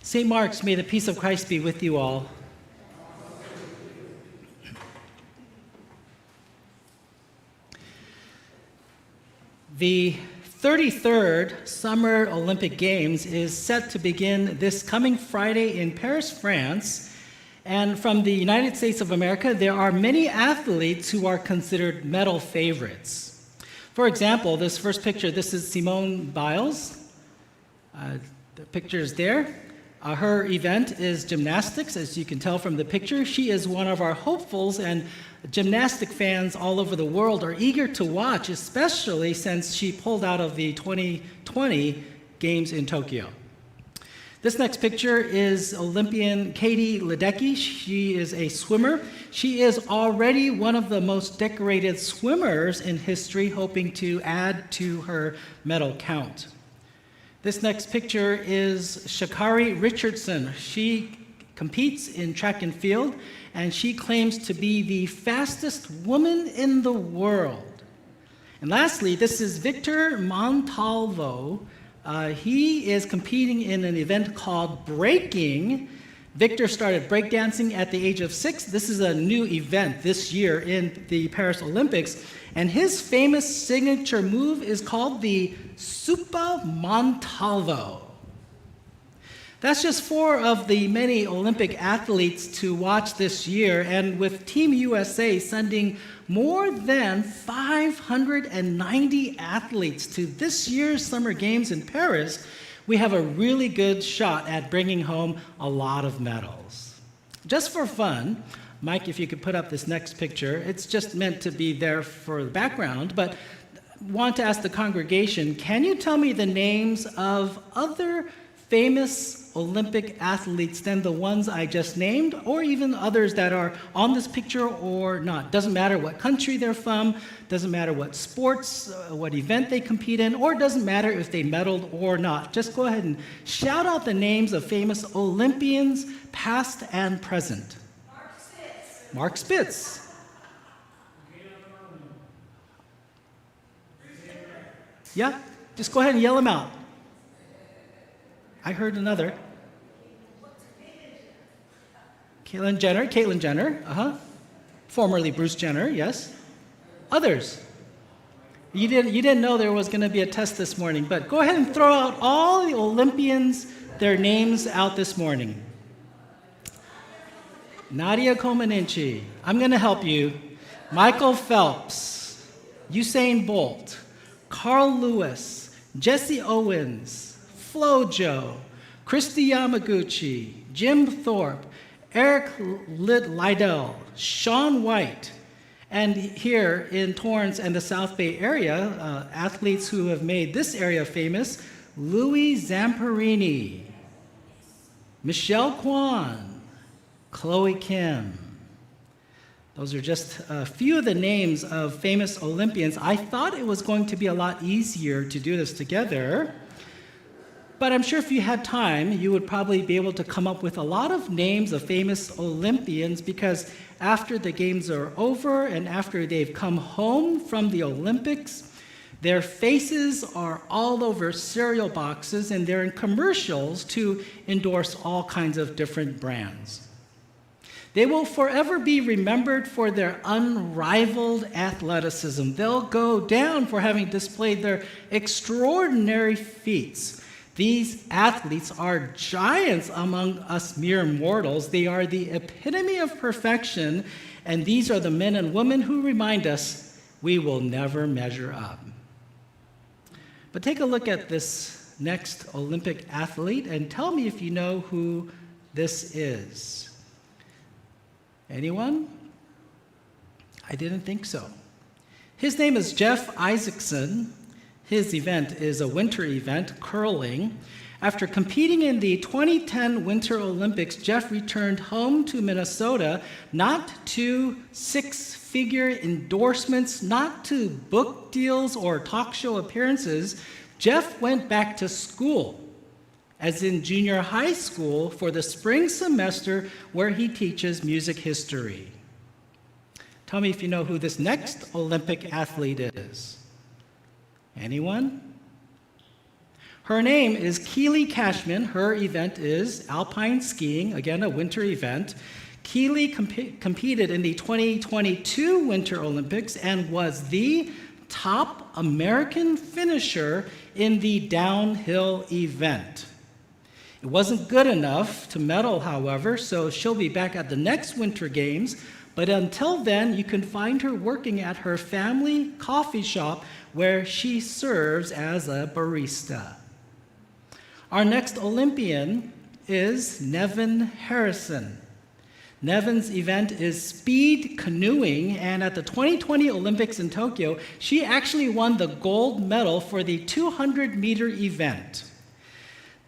St. Mark's, may the peace of Christ be with you all. The 33rd Summer Olympic Games is set to begin this coming Friday in Paris, France. And from the United States of America, there are many athletes who are considered medal favorites. For example, this first picture, this is Simone Biles. The picture is there. Her event is gymnastics, as you can tell from the picture. She is one of our hopefuls, and gymnastic fans all over the world are eager to watch, especially since she pulled out of the 2020 Games in Tokyo. This next picture is Olympian Katie Ledecky. She is a swimmer. She is already one of the most decorated swimmers in history, hoping to add to her medal count. This next picture is Sha'Carri Richardson. She competes in track and field, and she claims to be the fastest woman in the world. And lastly, this is Victor Montalvo. He is competing in an event called breaking. Victor started breakdancing at the age of 6. This is a new event this year in the Paris Olympics. And his famous signature move is called the Super Montalvo. That's just 4 of the many Olympic athletes to watch this year. And with Team USA sending more than 590 athletes to this year's Summer Games in Paris, we have a really good shot at bringing home a lot of medals. Just for fun, Mike, if you could put up this next picture, it's just meant to be there for the background, but want to ask the congregation, can you tell me the names of other famous Olympic athletes than the ones I just named, or even others that are on this picture or not? Doesn't matter what country they're from, doesn't matter what sports, what event they compete in, or doesn't matter if they medaled or not. Just go ahead and shout out the names of famous Olympians, past and present. Mark Spitz. Yeah, just go ahead and yell them out. I heard another. Caitlyn Jenner, formerly Bruce Jenner, yes. Others. You didn't know there was going to be a test this morning, but go ahead and throw out all the Olympians, their names out this morning. Nadia Comaneci. I'm going to help you. Michael Phelps, Usain Bolt, Carl Lewis, Jesse Owens, Flojo, Christy Yamaguchi, Jim Thorpe, Eric Liddell, Shaun White, and here in Torrance and the South Bay area, athletes who have made this area famous, Louis Zamperini, Michelle Kwan, Chloe Kim. Those are just a few of the names of famous Olympians. I thought it was going to be a lot easier to do this together, but I'm sure if you had time, you would probably be able to come up with a lot of names of famous Olympians, because after the games are over and after they've come home from the Olympics, their faces are all over cereal boxes and they're in commercials to endorse all kinds of different brands. They will forever be remembered for their unrivaled athleticism. They'll go down for having displayed their extraordinary feats. These athletes are giants among us mere mortals. They are the epitome of perfection, and these are the men and women who remind us we will never measure up. But take a look at this next Olympic athlete and tell me if you know who this is. Anyone? I didn't think so. His name is Jeff Isaacson. His event is a winter event, curling. After competing in the 2010 Winter Olympics, Jeff returned home to Minnesota, not to six-figure endorsements, not to book deals or talk show appearances. Jeff went back to school, as in junior high school, for the spring semester where he teaches music history. Tell me if you know who this next Olympic athlete is. Anyone? Her name is Keely Cashman. Her event is alpine skiing, again, a winter event. Keely competed in the 2022 Winter Olympics and was the top American finisher in the downhill event. It wasn't good enough to medal, however, so she'll be back at the next Winter Games. But until then, you can find her working at her family coffee shop where she serves as a barista. Our next Olympian is Nevin Harrison. Nevin's event is speed canoeing, and at the 2020 Olympics in Tokyo, she actually won the gold medal for the 200-meter event.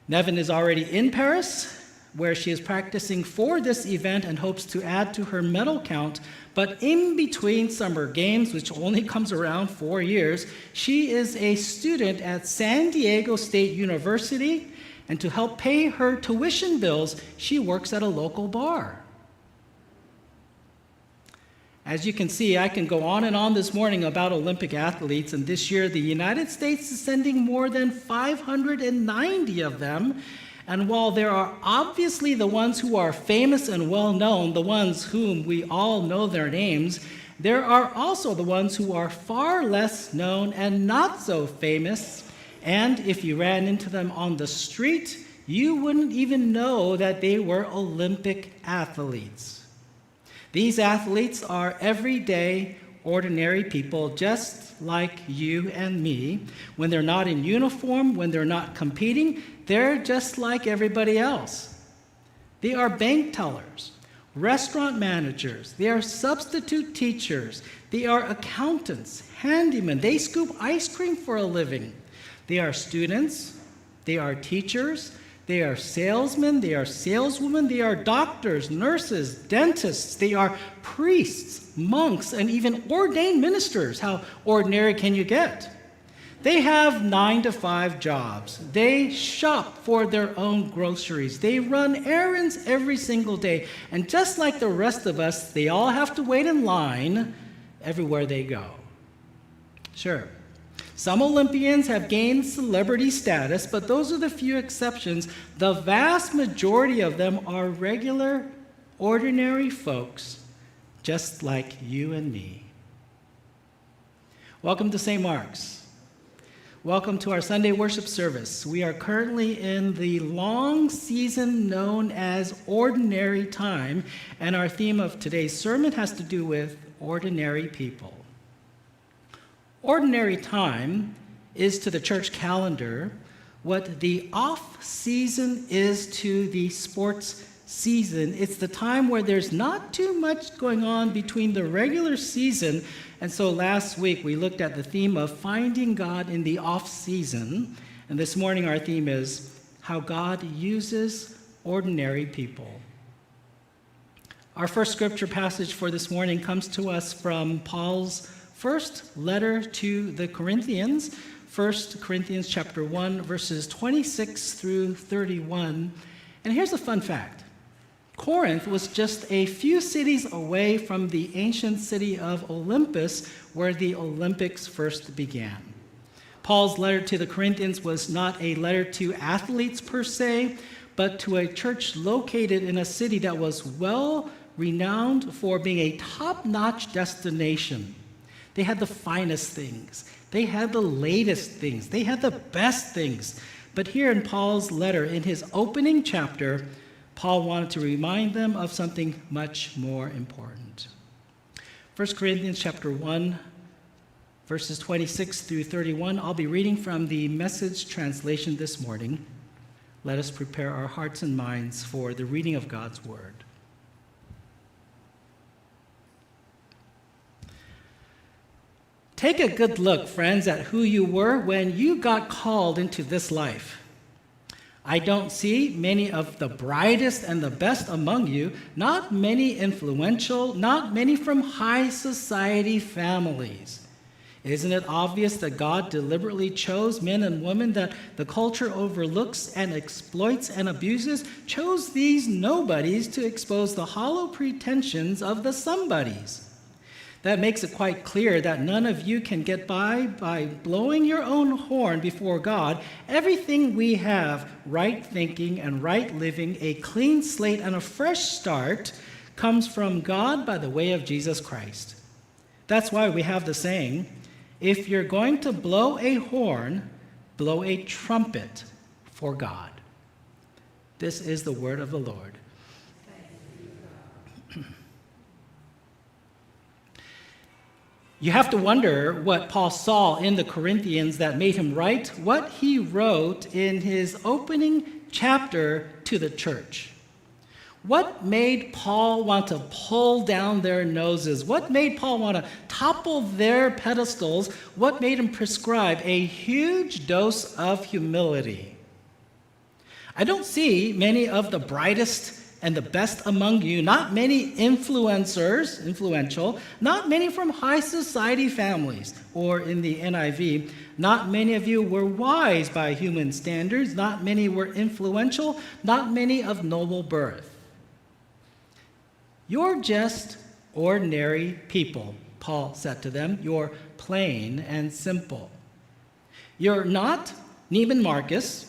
Nevin is already in Paris, where she is practicing for this event and hopes to add to her medal count. But in between Summer Games, which only comes around 4 years, she is a student at San Diego State University, and to help pay her tuition bills, she works at a local bar. As you can see, I can go on and on this morning about Olympic athletes, and this year the United States is sending more than 590 of them. And while there are obviously the ones who are famous and well-known, the ones whom we all know their names, there are also the ones who are far less known and not so famous. And if you ran into them on the street, you wouldn't even know that they were Olympic athletes. These athletes are everyday, ordinary people just like you and me. When they're not in uniform, when they're not competing, they're just like everybody else. They are bank tellers, restaurant managers, they are substitute teachers, they are accountants, handymen, they scoop ice cream for a living. They are students, they are teachers, they are salesmen, they are saleswomen, they are doctors, nurses, dentists, they are priests, monks, and even ordained ministers. How ordinary can you get? They have 9-to-5 jobs. They shop for their own groceries. They run errands every single day. And just like the rest of us, they all have to wait in line everywhere they go. Sure. Some Olympians have gained celebrity status, but those are the few exceptions. The vast majority of them are regular, ordinary folks, just like you and me. Welcome to St. Mark's. Welcome to our Sunday worship service. We are currently in the long season known as Ordinary Time, and our theme of today's sermon has to do with ordinary people. Ordinary time is to the church calendar what the off-season is to the sports season. It's the time where there's not too much going on between the regular season. And so last week we looked at the theme of finding God in the off-season. And this morning our theme is how God uses ordinary people. Our first scripture passage for this morning comes to us from Paul's first letter to the Corinthians, 1 Corinthians chapter 1, verses 26 through 31. And here's a fun fact. Corinth was just a few cities away from the ancient city of Olympus, where the Olympics first began. Paul's letter to the Corinthians was not a letter to athletes per se, but to a church located in a city that was well renowned for being a top-notch destination. They had the finest things. They had the latest things. They had the best things. But here in Paul's letter, in his opening chapter, Paul wanted to remind them of something much more important. 1 Corinthians chapter 1, verses 26 through 31. I'll be reading from the Message translation this morning. Let us prepare our hearts and minds for the reading of God's word. Take a good look, friends, at who you were when you got called into this life. I don't see many of the brightest and the best among you, not many influential, not many from high society families. Isn't it obvious that God deliberately chose men and women that the culture overlooks and exploits and abuses, chose these nobodies to expose the hollow pretensions of the somebodies? That makes it quite clear that none of you can get by blowing your own horn before God. Everything we have, right thinking and right living, a clean slate and a fresh start, comes from God by the way of Jesus Christ. That's why we have the saying, if you're going to blow a horn, blow a trumpet for God. This is the word of the Lord. You have to wonder what Paul saw in the Corinthians that made him write what he wrote in his opening chapter to the church. What made Paul want to pull down their noses? What made Paul want to topple their pedestals? What made him prescribe a huge dose of humility? I don't see many of the brightest and the best among you, not many influential, not many from high society families, or in the NIV, not many of you were wise by human standards, not many were influential, not many of noble birth. You're just ordinary people, Paul said to them. You're plain and simple. You're not Neiman Marcus.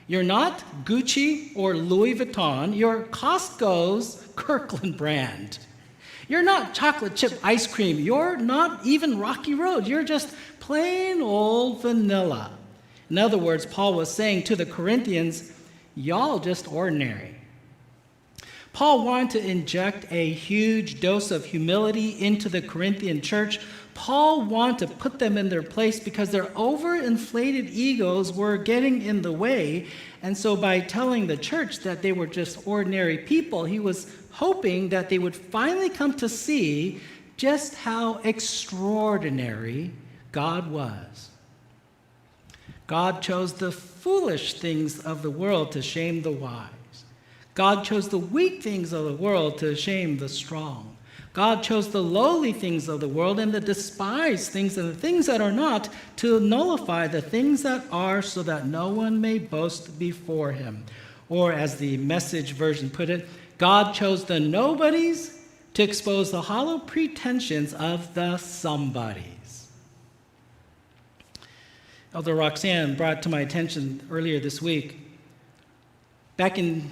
You're not Gucci or Louis Vuitton. You're Costco's Kirkland brand. You're not chocolate chip ice cream. You're not even Rocky Road. You're just plain old vanilla. In other words, Paul was saying to the Corinthians, y'all just ordinary. Paul wanted to inject a huge dose of humility into the Corinthian church. Paul wanted to put them in their place because their overinflated egos were getting in the way. And so by telling the church that they were just ordinary people, he was hoping that they would finally come to see just how extraordinary God was. God chose the foolish things of the world to shame the wise. God chose the weak things of the world to shame the strong. God chose the lowly things of the world and the despised things and the things that are not to nullify the things that are, so that no one may boast before him. Or as the Message version put it, God chose the nobodies to expose the hollow pretensions of the somebodies. Elder Roxanne brought to my attention earlier this week, back in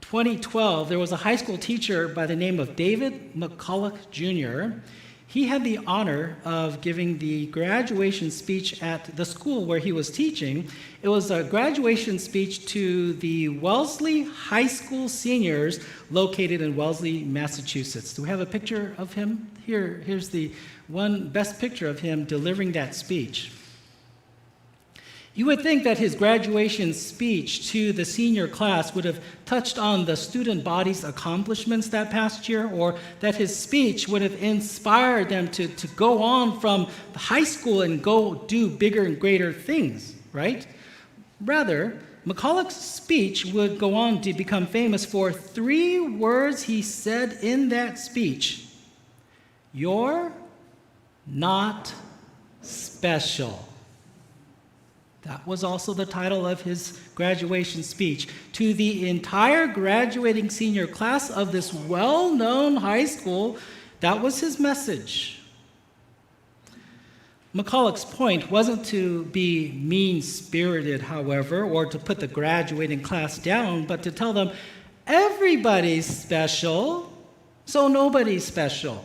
2012, there was a high school teacher by the name of David McCulloch Jr. He had the honor of giving the graduation speech at the school where he was teaching. It was a graduation speech to the Wellesley High School seniors located in Wellesley, Massachusetts. Do we have a picture of him? Here's the one best picture of him delivering that speech. You would think that his graduation speech to the senior class would have touched on the student body's accomplishments that past year, or that his speech would have inspired them to go on from high school and go do bigger and greater things, right? Rather, McCulloch's speech would go on to become famous for 3 words he said in that speech. You're not special. That was also the title of his graduation speech. To the entire graduating senior class of this well-known high school, that was his message. McCulloch's point wasn't to be mean-spirited, however, or to put the graduating class down, but to tell them, everybody's special, so nobody's special.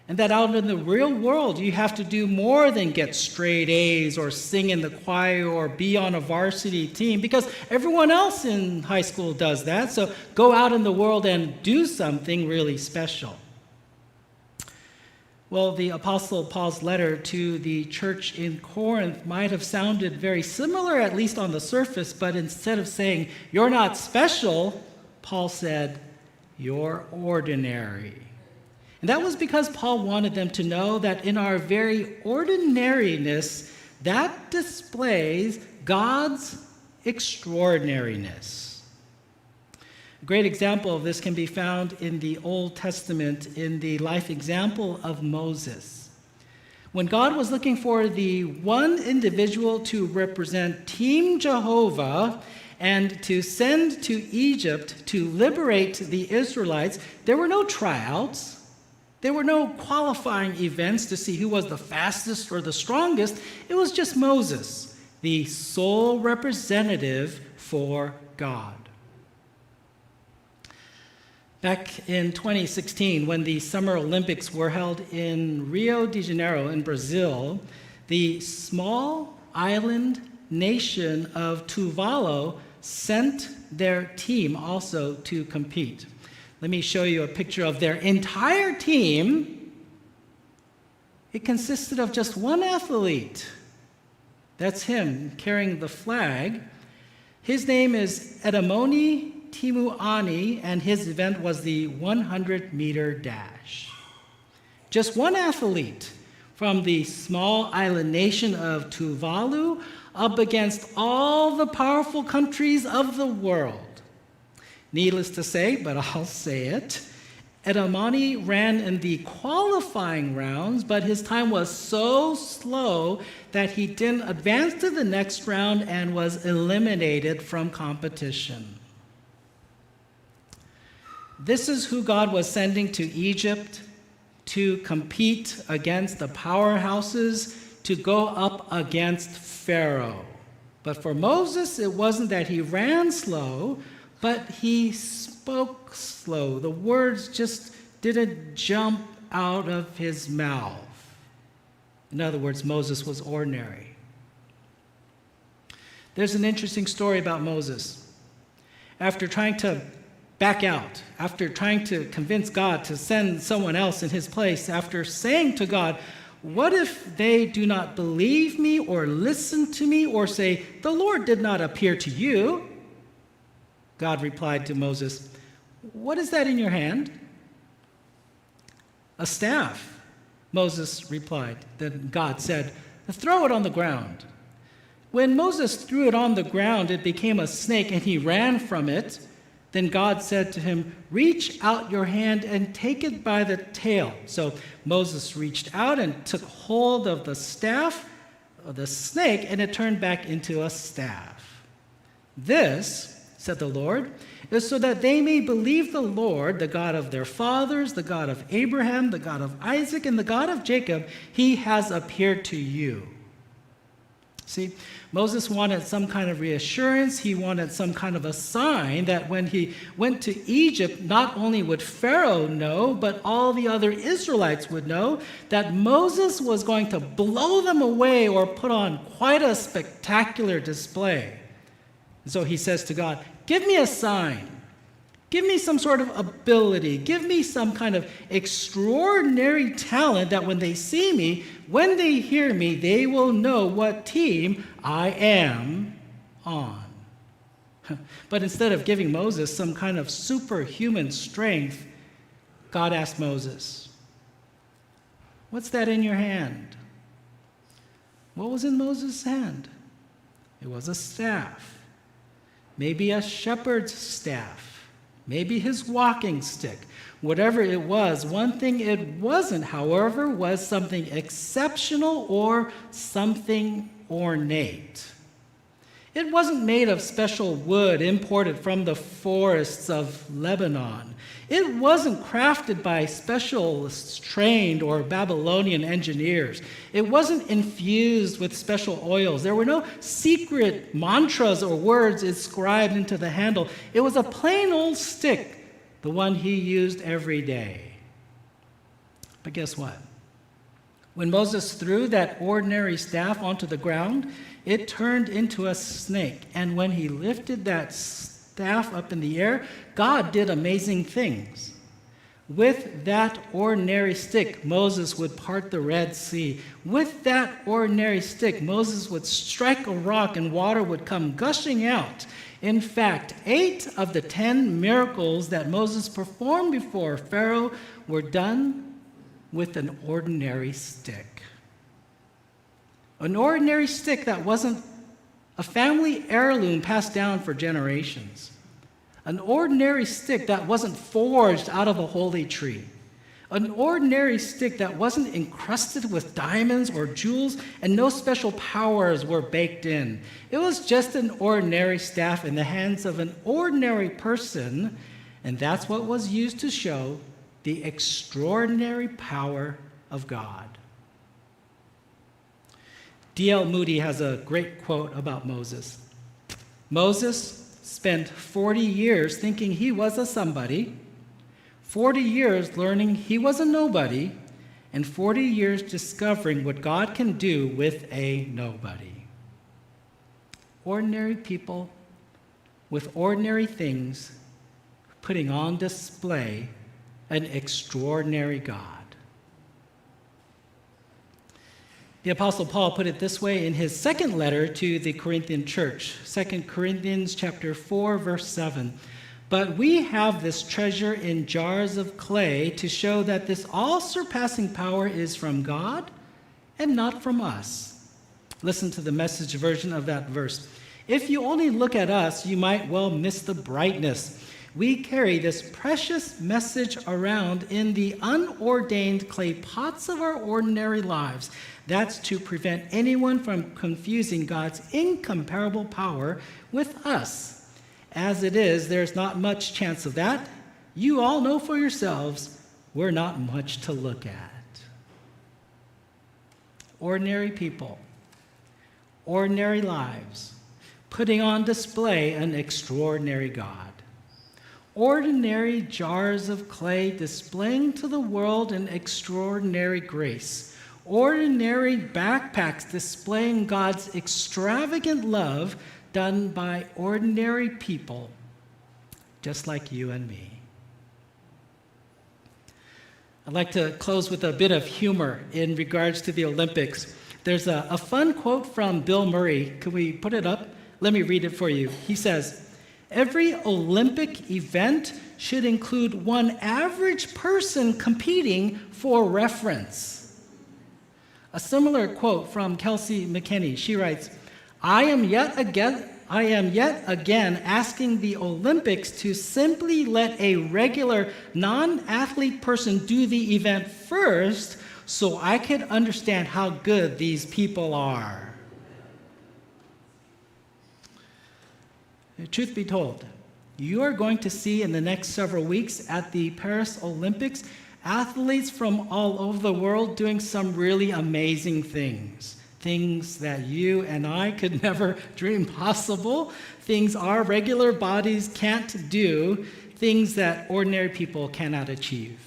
And that out in the real world, you have to do more than get straight A's or sing in the choir or be on a varsity team, because everyone else in high school does that. So go out in the world and do something really special. Well, the Apostle Paul's letter to the church in Corinth might have sounded very similar, at least on the surface, but instead of saying, you're not special, Paul said, you're ordinary. And that was because Paul wanted them to know that in our very ordinariness, that displays God's extraordinariness. A great example of this can be found in the Old Testament in the life example of Moses. When God was looking for the one individual to represent Team Jehovah and to send to Egypt to liberate the Israelites, there were no tryouts. There were no qualifying events to see who was the fastest or the strongest. It was just Moses, the sole representative for God. Back in 2016, when the Summer Olympics were held in Rio de Janeiro in Brazil, the small island nation of Tuvalu sent their team also to compete. Let me show you a picture of their entire team. It consisted of just one athlete. That's him carrying the flag. His name is Edamoni Timuani, and his event was the 100-meter dash. Just one athlete from the small island nation of Tuvalu up against all the powerful countries of the world. Needless to say, but I'll say it, Edamoni ran in the qualifying rounds, but his time was so slow that he didn't advance to the next round and was eliminated from competition. This is who God was sending to Egypt to compete against the powerhouses, to go up against Pharaoh. But for Moses, it wasn't that he ran slow, but he spoke slow. The words just didn't jump out of his mouth. In other words, Moses was ordinary. There's an interesting story about Moses. After trying to back out, after trying to convince God to send someone else in his place, after saying to God, "What if they do not believe me or listen to me or say, 'The Lord did not appear to you'?" God replied to Moses, "What is that in your hand?" "A staff," Moses replied. Then God said, "Throw it on the ground." When Moses threw it on the ground, it became a snake, and he ran from it. Then God said to him, "Reach out your hand and take it by the tail." So Moses reached out and took hold of the staff of the snake, and it turned back into a staff. "This," said the Lord, "is so that they may believe the Lord, the God of their fathers, the God of Abraham, the God of Isaac, and the God of Jacob. He has appeared to you." See, Moses wanted some kind of reassurance. He wanted some kind of a sign that when he went to Egypt, not only would Pharaoh know, but all the other Israelites would know that Moses was going to blow them away or put on quite a spectacular display. So he says to God, "Give me a sign. Give me some sort of ability. Give me some kind of extraordinary talent that when they see me, when they hear me, they will know what team I am on." But instead of giving Moses some kind of superhuman strength, God asked Moses, "What's that in your hand?" What was in Moses' hand? It was a staff. Maybe a shepherd's staff. Maybe his walking stick. Whatever it was, one thing it wasn't, however, was something exceptional or something ornate. It wasn't made of special wood imported from the forests of Lebanon. It wasn't crafted by specialists trained or Babylonian engineers. It wasn't infused with special oils. There were no secret mantras or words inscribed into the handle. It was a plain old stick, the one he used every day. But guess what? When Moses threw that ordinary staff onto the ground, it turned into a snake. And when he lifted that staff up in the air, God did amazing things. With that ordinary stick, Moses would part the Red Sea. With that ordinary stick, Moses would strike a rock and water would come gushing out. In fact, 8 of the 10 miracles that Moses performed before Pharaoh were done with an ordinary stick. An ordinary stick that wasn't a family heirloom passed down for generations. An ordinary stick that wasn't forged out of a holy tree. An ordinary stick that wasn't encrusted with diamonds or jewels, and no special powers were baked in. It was just an ordinary staff in the hands of an ordinary person, and that's what was used to show the extraordinary power of God. D.L. Moody has a great quote about Moses. Moses spent 40 years thinking he was a somebody, 40 years learning he was a nobody, and 40 years discovering what God can do with a nobody. Ordinary people with ordinary things putting on display an extraordinary God. The Apostle Paul put it this way in his second letter to the Corinthian church, 2 Corinthians chapter 4, verse 7. But we have this treasure in jars of clay to show that this all-surpassing power is from God and not from us. Listen to the Message version of that verse. If you only look at us, you might well miss the brightness. We carry this precious message around in the unordained clay pots of our ordinary lives. That's to prevent anyone from confusing God's incomparable power with us. As it is, there's not much chance of that. You all know for yourselves, we're not much to look at. Ordinary people, ordinary lives, putting on display an extraordinary God. Ordinary jars of clay displaying to the world an extraordinary grace. Ordinary backpacks displaying God's extravagant love done by ordinary people, just like you and me. I'd like to close with a bit of humor in regards to the Olympics. There's a fun quote from Bill Murray. Could we put it up? Let me read it for you. He says, "Every Olympic event should include one average person competing for reference." A similar quote from Kelsey McKinney. She writes, I am yet again asking the Olympics to simply let a regular non-athlete person do the event first so I could understand how good these people are. Truth be told, you are going to see in the next several weeks at the Paris Olympics athletes from all over the world doing some really amazing things. Things that you and I could never dream possible. Things our regular bodies can't do. Things that ordinary people cannot achieve.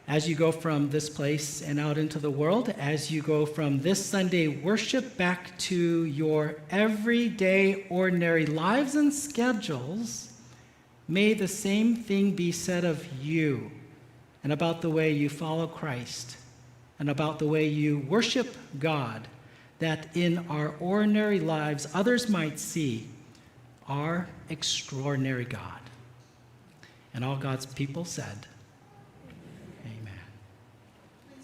As you go from this place and out into the world, as you go from this Sunday worship back to your everyday, ordinary lives and schedules, may the same thing be said of you and about the way you follow Christ and about the way you worship God, that in our ordinary lives others might see our extraordinary God. And all God's people said,